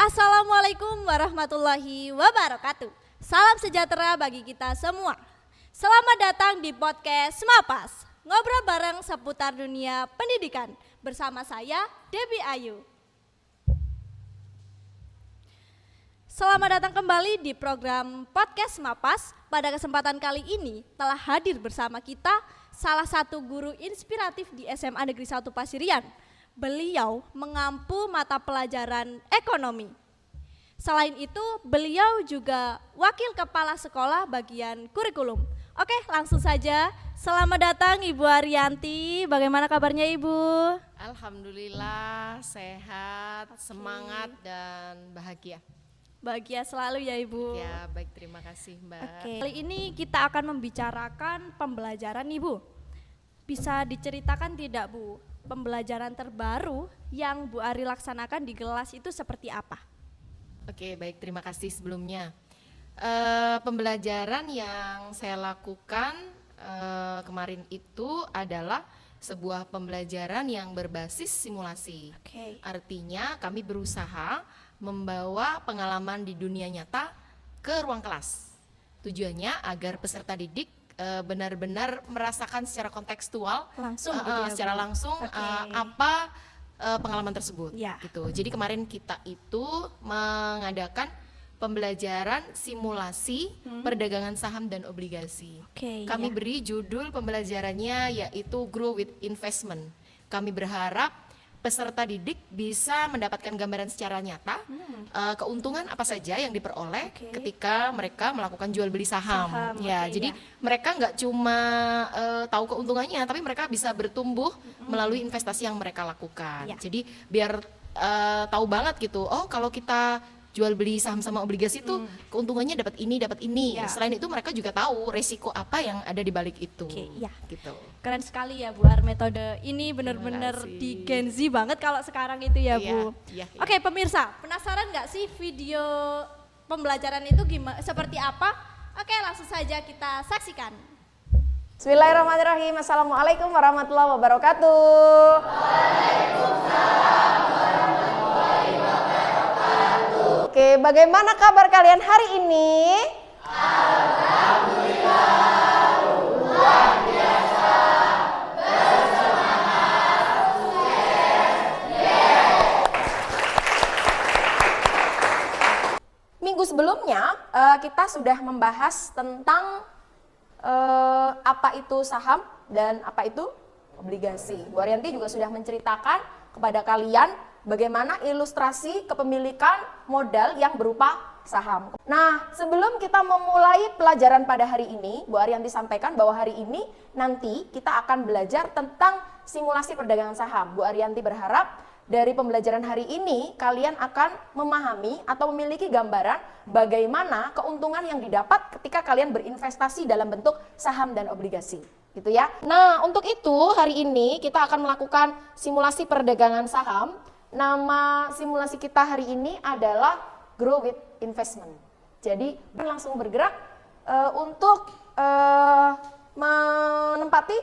Assalamualaikum warahmatullahi wabarakatuh. Salam sejahtera bagi kita semua. Selamat datang di podcast Mapas, ngobrol bareng seputar dunia pendidikan. Bersama saya, Debbie Ayu. Selamat datang kembali di program podcast Mapas. Pada kesempatan kali ini telah hadir bersama kita salah satu guru inspiratif di SMA Negeri 1 Pasirian. Beliau mengampu mata pelajaran ekonomi. Selain itu, beliau juga wakil kepala sekolah bagian kurikulum. Oke, langsung saja. Selamat datang Ibu Ariyanti. Bagaimana kabarnya Ibu? Alhamdulillah, sehat, semangat dan bahagia. Bahagia selalu ya Ibu. Ya, baik, terima kasih Mbak. Oke, kali ini kita akan membicarakan pembelajaran Ibu. Bisa diceritakan tidak Bu, pembelajaran terbaru yang Bu Ari laksanakan di kelas itu seperti apa? Oke, baik, terima kasih sebelumnya. Pembelajaran yang saya lakukan kemarin itu adalah sebuah pembelajaran yang berbasis simulasi. Oke. Artinya kami berusaha membawa pengalaman di dunia nyata ke ruang kelas. Tujuannya agar peserta didik benar-benar merasakan secara kontekstual, Langsung gitu ya, secara Bu? langsung Oke. apa pengalaman tersebut. Ya. Gitu. Jadi kemarin kita itu mengadakan pembelajaran simulasi perdagangan saham dan obligasi. Oke, Kami ya. beri judul pembelajarannya yaitu Grow with Investment. Kami berharap peserta didik bisa mendapatkan gambaran secara nyata keuntungan apa saja yang diperoleh Oke. ketika mereka melakukan jual beli saham. Saham, Ya, oke, jadi ya. mereka nggak cuma tahu keuntungannya, tapi mereka bisa bertumbuh melalui investasi yang mereka lakukan. Ya. Jadi biar tahu banget gitu. Oh, kalau kita jual beli saham sama obligasi itu keuntungannya dapat ini. Ya. Selain itu mereka juga tahu resiko apa yang ada di balik itu. Oke, ya. Gitu. Keren sekali ya Bu Ar, metode ini benar-benar kasih. di Gen Z banget kalau sekarang itu ya Iya, Bu. iya, iya. Oke pemirsa, penasaran nggak sih video pembelajaran itu gimana, seperti apa? Oke, langsung saja kita saksikan. Bismillahirrahmanirrahim. Assalamualaikum warahmatullahi wabarakatuh. Oke, bagaimana kabar kalian hari ini? Minggu sebelumnya kita sudah membahas tentang apa itu saham dan apa itu obligasi. Bu Ariyanti juga sudah menceritakan kepada kalian bagaimana ilustrasi kepemilikan modal yang berupa saham. Nah, sebelum kita memulai pelajaran pada hari ini, Bu Ariyanti sampaikan bahwa hari ini nanti kita akan belajar tentang simulasi perdagangan saham. Bu Ariyanti berharap dari pembelajaran hari ini kalian akan memahami atau memiliki gambaran bagaimana keuntungan yang didapat ketika kalian berinvestasi dalam bentuk saham dan obligasi, gitu ya. Nah, untuk itu hari ini kita akan melakukan simulasi perdagangan saham. Nama simulasi kita hari ini adalah Grow with Investment. Jadi langsung bergerak untuk menempati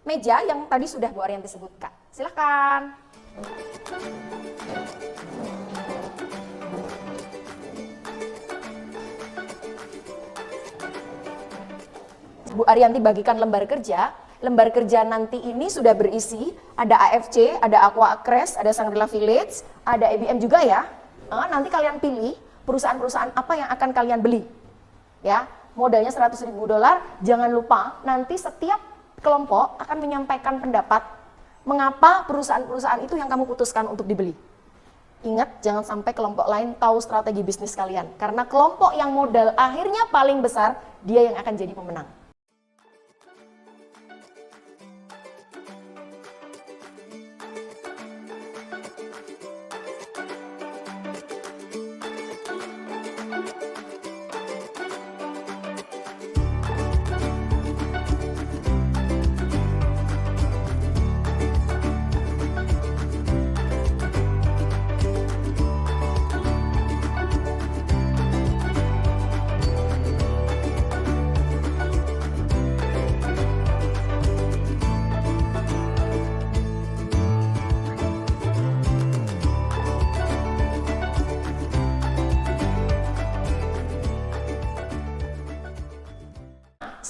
meja yang tadi sudah Bu Ariyanti sebutkan. Silakan. Bu Ariyanti bagikan lembar kerja. Lembar kerja nanti ini sudah berisi ada AFC, ada Aqua Crash, ada Shangri-La Village, ada IBM juga ya. Nanti kalian pilih perusahaan-perusahaan apa yang akan kalian beli. Ya, modalnya $100.000. Jangan lupa nanti setiap kelompok akan menyampaikan pendapat mengapa perusahaan-perusahaan itu yang kamu putuskan untuk dibeli. Ingat, jangan sampai kelompok lain tahu strategi bisnis kalian. Karena kelompok yang modal akhirnya paling besar, dia yang akan jadi pemenang.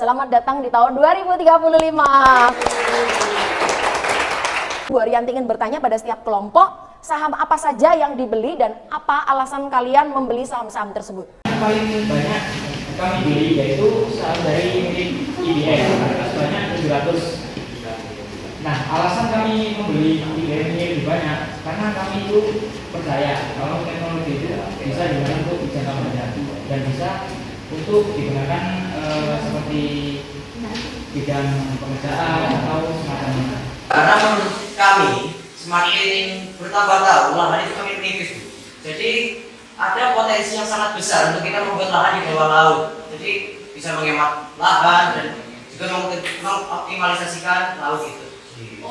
Selamat datang di tahun 2035. Bu Ariyanti ingin bertanya pada setiap kelompok, saham apa saja yang dibeli dan apa alasan kalian membeli saham-saham tersebut? Yang paling banyak kami beli yaitu saham dari milik IBM, harga sebanyak 700. Nah, alasan kami membeli IBM ini lebih banyak karena kami itu percaya kalau teknologi itu bisa digunakan untuk jangka panjang dan bisa untuk digunakan seperti bidang pekerjaan atau semacamnya. Karena menurut kami semakin bertambah tahun lahan itu semakin menipis, Bu. Jadi ada potensi yang sangat besar untuk kita membuat lahan di bawah laut. Jadi bisa menghemat lahan dan juga mengoptimalisasikan laut itu.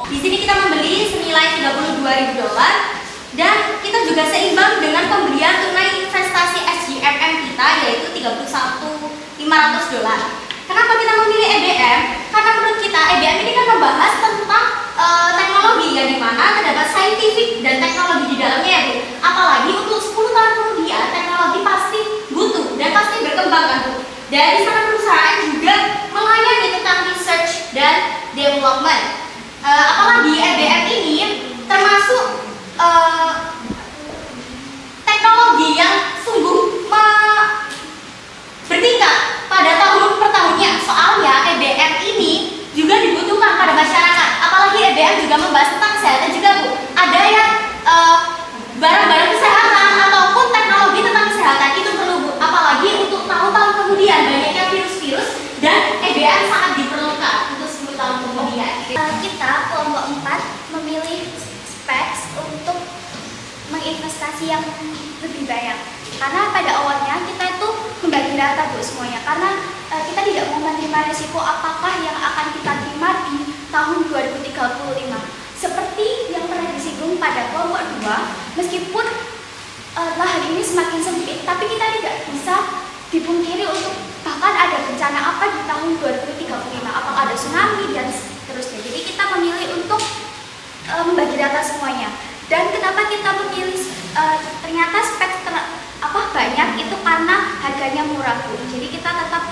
Di sini kita membeli senilai $32.000 dan kita juga seimbang dengan pembelian tunai investasi SGMM kita yaitu $31.500. Kenapa kita memilih EBM? Karena menurut kita EBM ini kan membahas tentang teknologi yang dimana terdapat scientific dan teknologi di dalamnya ya Bu. Apalagi untuk 10 tahun kemudian teknologi pasti butuh dan pasti berkembang kan Bu. Dari sana perusahaan juga melayani tentang research dan development. Apalagi EBM ini termasuk teknologi yang sungguh bertingkat pada tahun per tahunnya. Soalnya EBM ini juga dibutuhkan pada masyarakat. Apalagi EBM juga membahas tentang kesehatan juga Bu. Ada yang barang-barang kesehatan ataupun teknologi tentang kesehatan itu perlu Bu. Apalagi untuk tahun-tahun kemudian banyaknya virus-virus dan EBM sangat diperlukan untuk 10 tahun kemudian. Kita kelompok 4 memilih specs untuk menginvestasi yang lebih banyak karena pada awalnya kita itu membagi data Bu semuanya karena kita tidak mau menerima risiko apakah yang akan kita terima di tahun 2035 seperti yang pernah disinggung pada kelompok 2. Meskipun lahan ini semakin sempit tapi kita tidak bisa dipungkiri untuk bahkan ada bencana apa di tahun 2035, apakah ada tsunami dan seterusnya. Jadi kita memilih untuk membagi data semuanya. Dan kenapa kita memilih ternyata spek banyak itu karena harganya murah Bu. Jadi kita tetap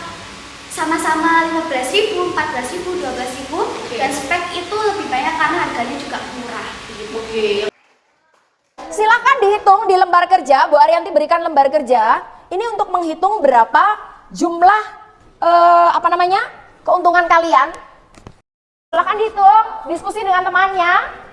sama-sama 15.000, 14.000, 12.000 dan spek itu lebih banyak karena harganya juga murah. Silakan dihitung di lembar kerja, Bu Ariyanti berikan lembar kerja. Ini untuk menghitung berapa jumlah keuntungan kalian. Silakan dihitung, diskusi dengan temannya.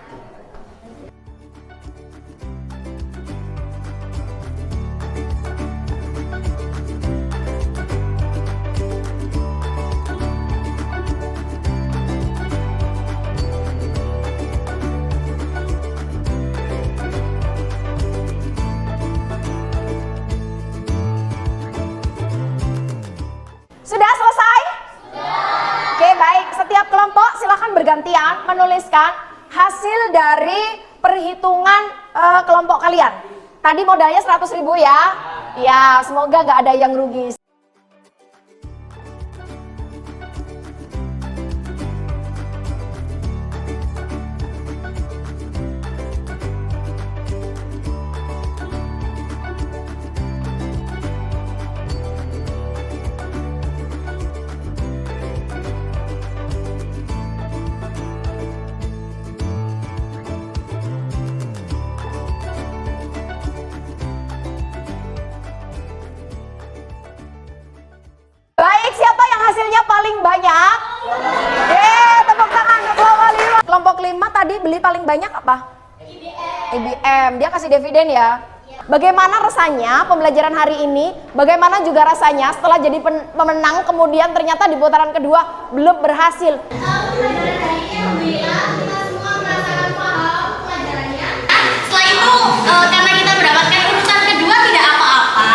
Sudah selesai? Oke, baik. Setiap kelompok silakan bergantian menuliskan hasil dari perhitungan kelompok kalian. Tadi modalnya 100.000 ya. Ya, semoga nggak ada yang rugi. Baik, siapa yang hasilnya paling banyak? Tepuk tangan untuk kelompok 5. Kelompok 5 tadi beli paling banyak apa? IBM. Dia kasih dividen ya. Bagaimana rasanya pembelajaran hari ini? Bagaimana juga rasanya setelah jadi pemenang kemudian ternyata di putaran kedua belum berhasil? Pelajaran hari ini alhamdulillah kita semua merasakan paham pelajarannya. Setelah itu karena kita mendapatkan urutan kedua tidak apa-apa.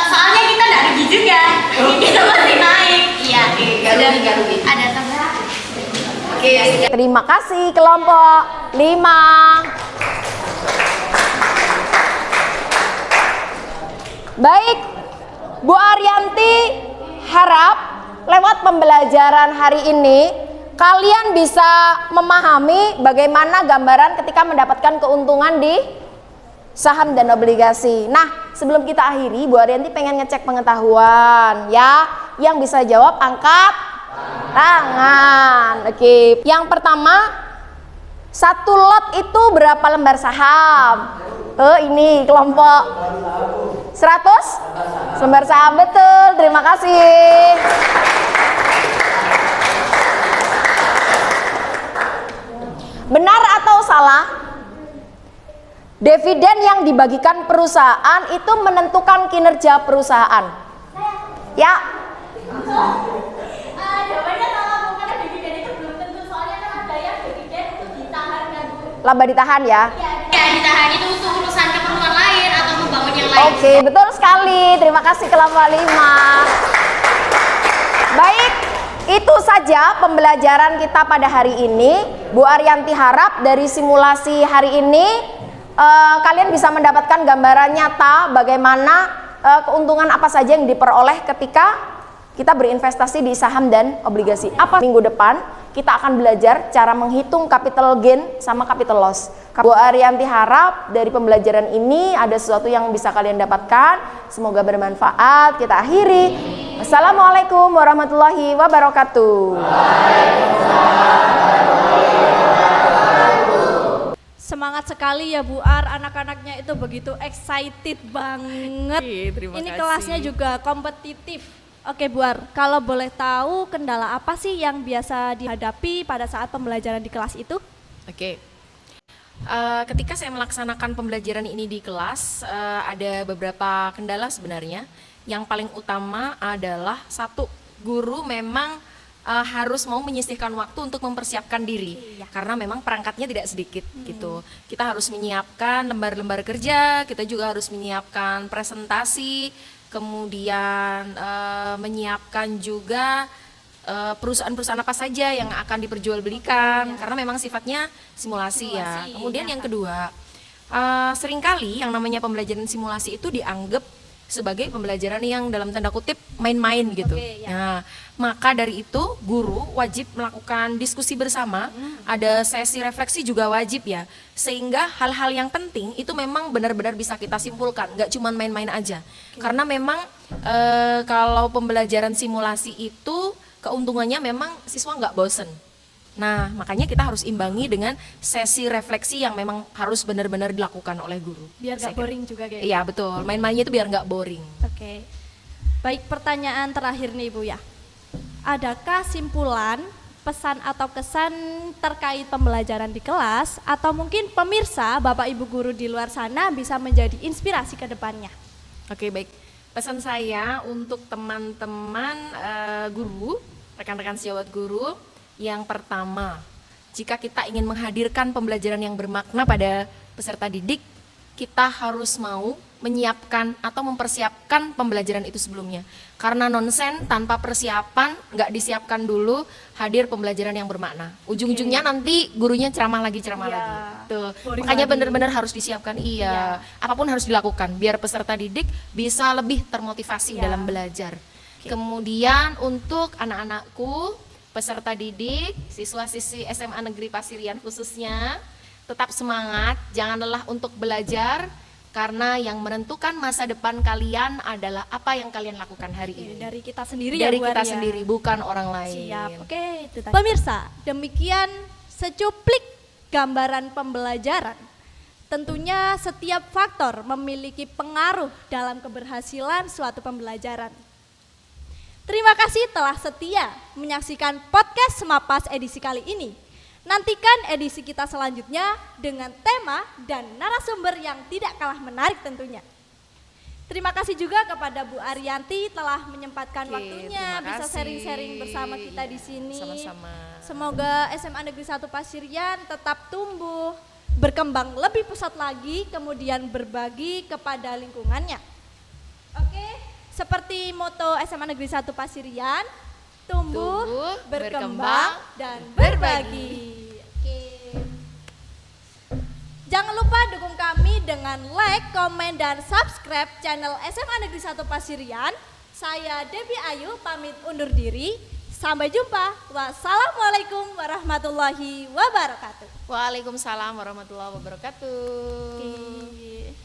Soalnya kita tidak rugi juga. Kita masih naik. Iya. Gak rugi. Ada tambahan. Oke. Terima kasih kelompok 5. Baik, Bu Ariyanti harap lewat pembelajaran hari ini kalian bisa memahami bagaimana gambaran ketika mendapatkan keuntungan di saham dan obligasi. Nah, sebelum kita akhiri, Bu Ariyanti pengen ngecek pengetahuan ya. Yang bisa jawab angkat tangan. Oke. Yang pertama, satu lot itu berapa lembar saham? Ini kelompok 100 lembar saham, betul. Terima kasih. Benar atau salah? Dividen yang dibagikan perusahaan itu menentukan kinerja perusahaan. Ya. Jawabannya salah, Bu, karena dividen itu belum tentu, soalnya kan ada yang dividen untuk ditahan kan, Bu. Laba ditahan ya. Ya, ditahan itu untuk urusan keperluan lain atau membangun yang lain. Oke, betul sekali. Terima kasih kelompok 5. Baik, itu saja pembelajaran kita pada hari ini. Bu Ariyanti harap dari simulasi hari ini kalian bisa mendapatkan gambaran nyata bagaimana keuntungan apa saja yang diperoleh ketika kita berinvestasi di saham dan obligasi. Apa minggu depan kita akan belajar cara menghitung capital gain sama capital loss. Bu Ariyanti harap dari pembelajaran ini ada sesuatu yang bisa kalian dapatkan. Semoga bermanfaat. Kita akhiri. Assalamualaikum warahmatullahi wabarakatuh. Semangat sekali ya Bu Ar, anak-anaknya itu begitu excited banget. Terima Ini kasih. kelasnya juga kompetitif. Oke Bu Ar, kalau boleh tahu kendala apa sih yang biasa dihadapi pada saat pembelajaran di kelas itu? Oke. Ketika saya melaksanakan pembelajaran ini di kelas, ada beberapa kendala sebenarnya. Yang paling utama adalah satu, guru memang harus mau menyisihkan waktu untuk mempersiapkan diri, karena memang perangkatnya tidak sedikit gitu. Kita harus menyiapkan lembar-lembar kerja, kita juga harus menyiapkan presentasi, kemudian menyiapkan juga perusahaan-perusahaan apa saja yang akan diperjualbelikan, karena memang sifatnya simulasi ya. Kemudian yang kedua, seringkali yang namanya pembelajaran simulasi itu dianggap sebagai pembelajaran yang dalam tanda kutip main-main gitu. Nah, maka dari itu guru wajib melakukan diskusi bersama, ada sesi refleksi juga wajib ya, sehingga hal-hal yang penting itu memang benar-benar bisa kita simpulkan, nggak cuma main-main aja. Karena memang kalau pembelajaran simulasi itu keuntungannya memang siswa nggak bosen. Nah, makanya kita harus imbangi dengan sesi refleksi yang memang harus benar-benar dilakukan oleh guru. Biar nggak boring juga kayak. Iya betul, main-mainnya itu biar nggak boring. Oke. Baik, pertanyaan terakhir nih Bu ya. Adakah simpulan, pesan atau kesan terkait pembelajaran di kelas, atau mungkin pemirsa, Bapak Ibu guru di luar sana bisa menjadi inspirasi ke depannya? Oke, baik. Pesan saya untuk teman-teman guru, rekan-rekan sejawat guru, yang pertama, jika kita ingin menghadirkan pembelajaran yang bermakna pada peserta didik, kita harus mau menyiapkan atau mempersiapkan pembelajaran itu sebelumnya. Karena nonsen tanpa persiapan, nggak disiapkan dulu, hadir pembelajaran yang bermakna. Ujung-ujungnya nanti gurunya ceramah lagi. Tuh. Makanya benar-benar harus disiapkan, apapun harus dilakukan, biar peserta didik bisa lebih termotivasi dalam belajar. Kemudian untuk anak-anakku, peserta didik, siswa-siswi SMA Negeri Pasirian khususnya, tetap semangat, jangan lelah untuk belajar, karena yang menentukan masa depan kalian adalah apa yang kalian lakukan hari ini. Dari kita sendiri Dari ya Bu kita Ar ya? sendiri, bukan orang lain. Siap, oke itu tadi. Pemirsa, demikian secuplik gambaran pembelajaran. Tentunya setiap faktor memiliki pengaruh dalam keberhasilan suatu pembelajaran. Terima kasih telah setia menyaksikan podcast Mapas edisi kali ini. Nantikan edisi kita selanjutnya dengan tema dan narasumber yang tidak kalah menarik tentunya. Terima kasih juga kepada Bu Ariyanti telah menyempatkan waktunya terima bisa kasih. sharing-sharing bersama kita di sini. Sama-sama. Semoga SMA Negeri 1 Pasirian tetap tumbuh, berkembang lebih pesat lagi, kemudian berbagi kepada lingkungannya. Oke, seperti moto SMA Negeri 1 Pasirian, tumbuh, berkembang, dan berbagi. Oke. Jangan lupa dukung kami dengan like, komen, dan subscribe channel SMA Negeri 1 Pasirian. Saya Debbie Ayu pamit undur diri. Sampai jumpa. Wassalamualaikum warahmatullahi wabarakatuh. Waalaikumsalam warahmatullahi wabarakatuh. Oke.